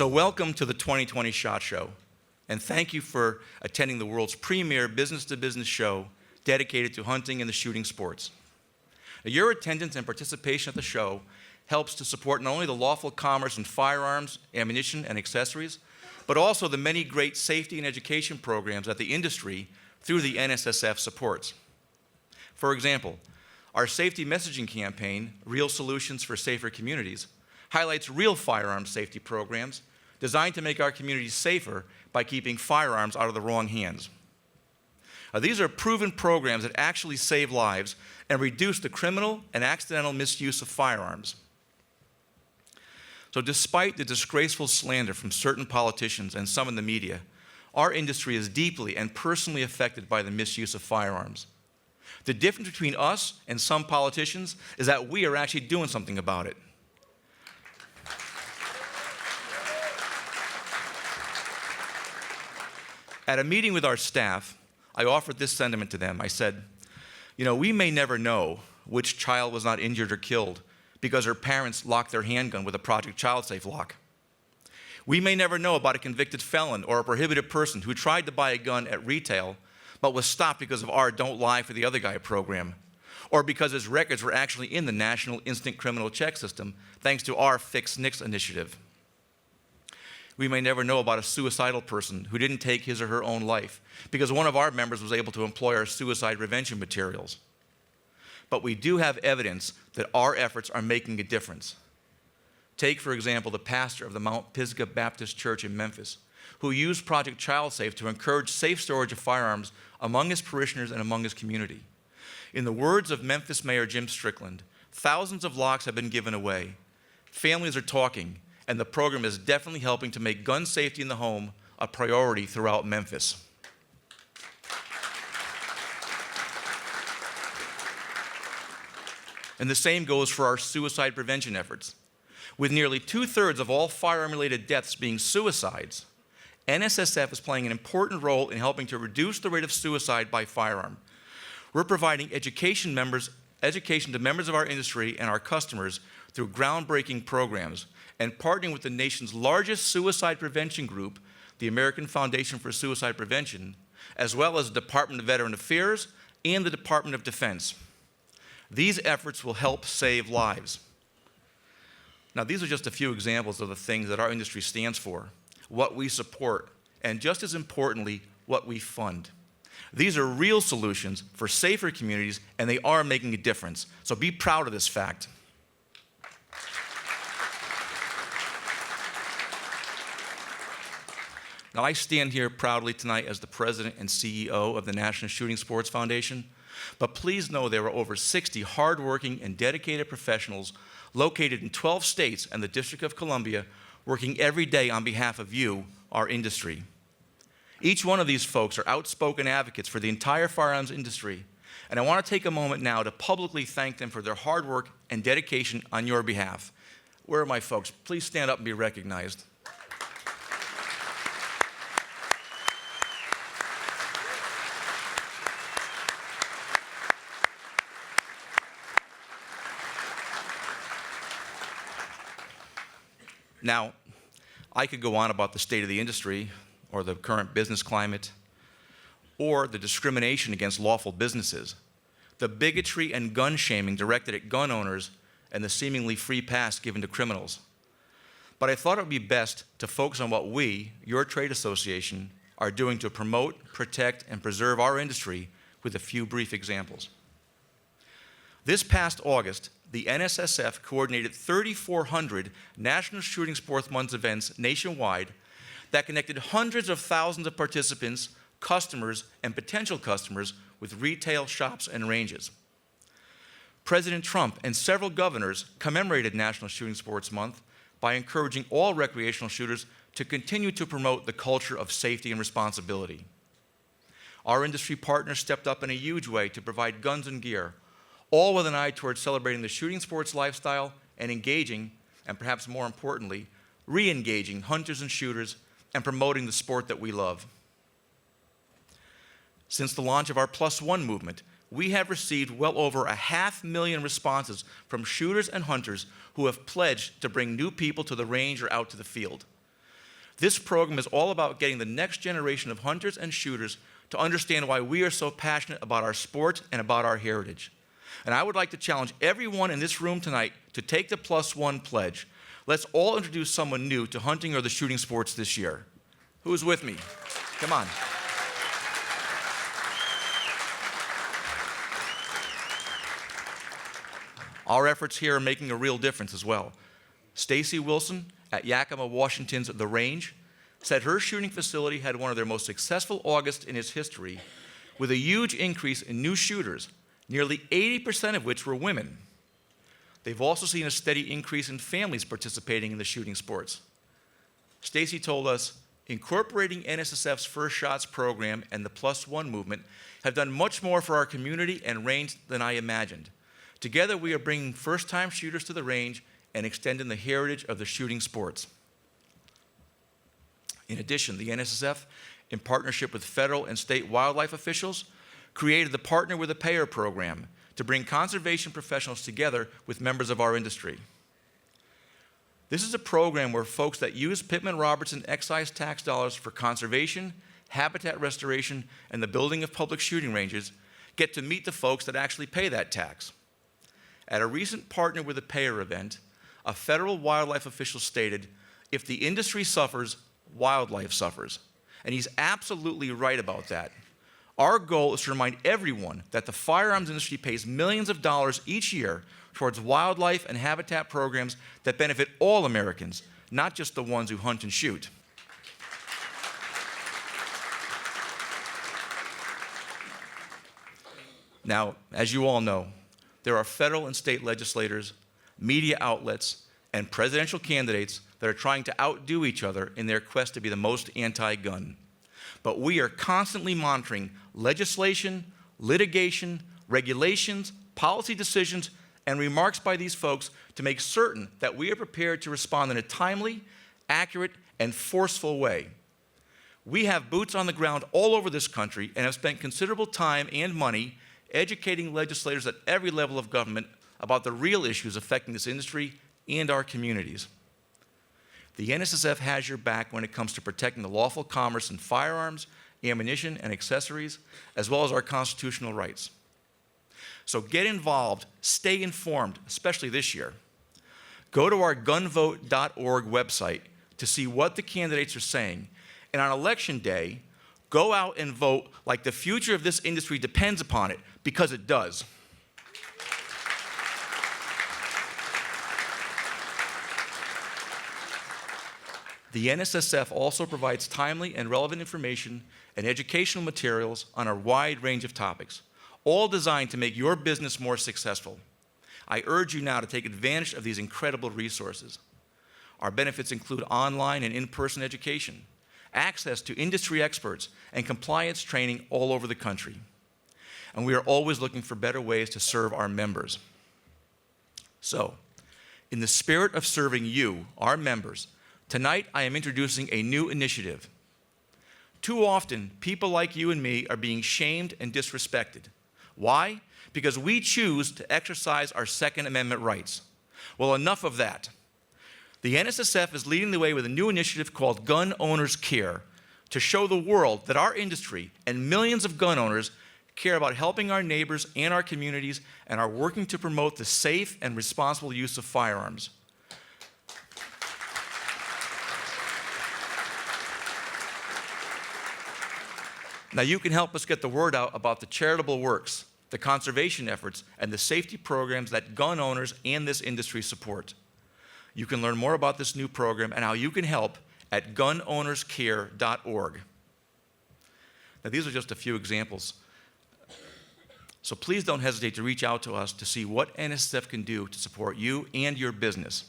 So welcome to the 2020 SHOT Show, and thank you for attending the world's premier business-to-business show dedicated to hunting and the shooting sports. Your attendance and participation at the show helps to support not only the lawful commerce in firearms, ammunition, and accessories, but also the many great safety and education programs that the industry, through the NSSF, supports. For example, our safety messaging campaign, Real Solutions for Safer Communities, highlights real firearms safety programs designed to make our communities safer by keeping firearms out of the wrong hands. These are proven programs that actually save lives and reduce the criminal and accidental misuse of firearms. So despite the disgraceful slander from certain politicians and some in the media, our industry is deeply and personally affected by the misuse of firearms. The difference between us and some politicians is that we are actually doing something about it. At a meeting with our staff, I offered this sentiment to them. I said, we may never know which child was not injured or killed because her parents locked their handgun with a Project Child Safe lock. We may never know about a convicted felon or a prohibited person who tried to buy a gun at retail but was stopped because of our Don't Lie for the Other Guy program, or because his records were actually in the National Instant Criminal Check System thanks to our Fix NICS initiative. We may never know about a suicidal person who didn't take his or her own life because one of our members was able to employ our suicide prevention materials. But we do have evidence that our efforts are making a difference. Take, for example, the pastor of the Mount Pisgah Baptist Church in Memphis, who used Project Child Safe to encourage safe storage of firearms among his parishioners and among his community. In the words of Memphis Mayor Jim Strickland, thousands of locks have been given away. Families are talking, and the program is definitely helping to make gun safety in the home a priority throughout Memphis. And the same goes for our suicide prevention efforts. With nearly 2/3 of all firearm-related deaths being suicides, NSSF is playing an important role in helping to reduce the rate of suicide by firearm. We're providing education to members of our industry and our customers through groundbreaking programs and partnering with the nation's largest suicide prevention group, the American Foundation for Suicide Prevention, as well as the Department of Veteran Affairs and the Department of Defense. These efforts will help save lives. Now, these are just a few examples of the things that our industry stands for, what we support, and just as importantly, what we fund. These are real solutions for safer communities, and they are making a difference. So be proud of this fact. Now, I stand here proudly tonight as the president and CEO of the National Shooting Sports Foundation, but please know there are over 60 hardworking and dedicated professionals located in 12 states and the District of Columbia working every day on behalf of you, our industry. Each one of these folks are outspoken advocates for the entire firearms industry, and I want to take a moment now to publicly thank them for their hard work and dedication on your behalf. Where are my folks? Please stand up and be recognized. Now, I could go on about the state of the industry, or the current business climate, or the discrimination against lawful businesses, the bigotry and gun shaming directed at gun owners, and the seemingly free pass given to criminals. But I thought it would be best to focus on what we, your trade association, are doing to promote, protect, and preserve our industry with a few brief examples. This past August, the NSSF coordinated 3,400 National Shooting Sports Month events nationwide that connected hundreds of thousands of participants, customers, and potential customers with retail shops and ranges. President Trump and several governors commemorated National Shooting Sports Month by encouraging all recreational shooters to continue to promote the culture of safety and responsibility. Our industry partners stepped up in a huge way to provide guns and gear, all with an eye towards celebrating the shooting sports lifestyle and engaging, and perhaps more importantly, re-engaging hunters and shooters and promoting the sport that we love. Since the launch of our Plus One movement, we have received well over 500,000 responses from shooters and hunters who have pledged to bring new people to the range or out to the field. This program is all about getting the next generation of hunters and shooters to understand why we are so passionate about our sport and about our heritage. And I would like to challenge everyone in this room tonight to take the +1 pledge. Let's all introduce someone new to hunting or the shooting sports this year. Who is with me? Come on. Our efforts here are making a real difference as well. Stacy Wilson at Yakima, Washington's The Range said her shooting facility had one of their most successful Augusts in its history, with a huge increase in new shooters, nearly 80% of which were women. They've also seen a steady increase in families participating in the shooting sports. Stacy told us, incorporating NSSF's First Shots program and the +1 movement have done much more for our community and range than I imagined. Together, we are bringing first-time shooters to the range and extending the heritage of the shooting sports. In addition, the NSSF, in partnership with federal and state wildlife officials, created the Partner with a Payer program to bring conservation professionals together with members of our industry. This is a program where folks that use Pittman-Robertson excise tax dollars for conservation, habitat restoration, and the building of public shooting ranges get to meet the folks that actually pay that tax. At a recent Partner with a Payer event, a federal wildlife official stated, "If the industry suffers, wildlife suffers." And he's absolutely right about that. Our goal is to remind everyone that the firearms industry pays millions of dollars each year towards wildlife and habitat programs that benefit all Americans, not just the ones who hunt and shoot. Now, as you all know, there are federal and state legislators, media outlets, and presidential candidates that are trying to outdo each other in their quest to be the most anti-gun. But we are constantly monitoring legislation, litigation, regulations, policy decisions, and remarks by these folks to make certain that we are prepared to respond in a timely, accurate, and forceful way. We have boots on the ground all over this country and have spent considerable time and money educating legislators at every level of government about the real issues affecting this industry and our communities. The NSSF has your back when it comes to protecting the lawful commerce in firearms, ammunition, and accessories, as well as our constitutional rights. So get involved, stay informed, especially this year. Go to our gunvote.org website to see what the candidates are saying. And on election day, go out and vote like the future of this industry depends upon it, because it does. The NSSF also provides timely and relevant information and educational materials on a wide range of topics, all designed to make your business more successful. I urge you now to take advantage of these incredible resources. Our benefits include online and in-person education, access to industry experts, and compliance training all over the country. And we are always looking for better ways to serve our members. So, in the spirit of serving you, our members, tonight I am introducing a new initiative. Too often, people like you and me are being shamed and disrespected. Why? Because we choose to exercise our Second Amendment rights. Well, enough of that. The NSSF is leading the way with a new initiative called Gun Owners Care to show the world that our industry and millions of gun owners care about helping our neighbors and our communities and are working to promote the safe and responsible use of firearms. Now, you can help us get the word out about the charitable works, the conservation efforts, and the safety programs that gun owners and this industry support. You can learn more about this new program and how you can help at gunownerscare.org. Now, these are just a few examples. So please don't hesitate to reach out to us to see what NSSF can do to support you and your business.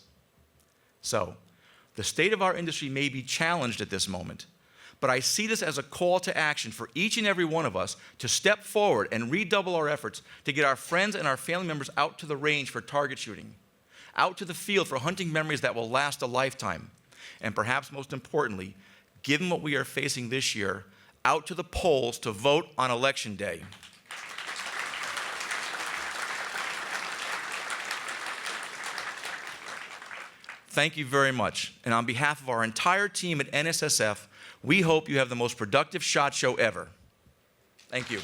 So, the state of our industry may be challenged at this moment, but I see this as a call to action for each and every one of us to step forward and redouble our efforts to get our friends and our family members out to the range for target shooting, out to the field for hunting memories that will last a lifetime, and perhaps most importantly, given what we are facing this year, out to the polls to vote on Election Day. thank you very much. And on behalf of our entire team at NSSF, we hope you have the most productive SHOT Show ever. Thank you.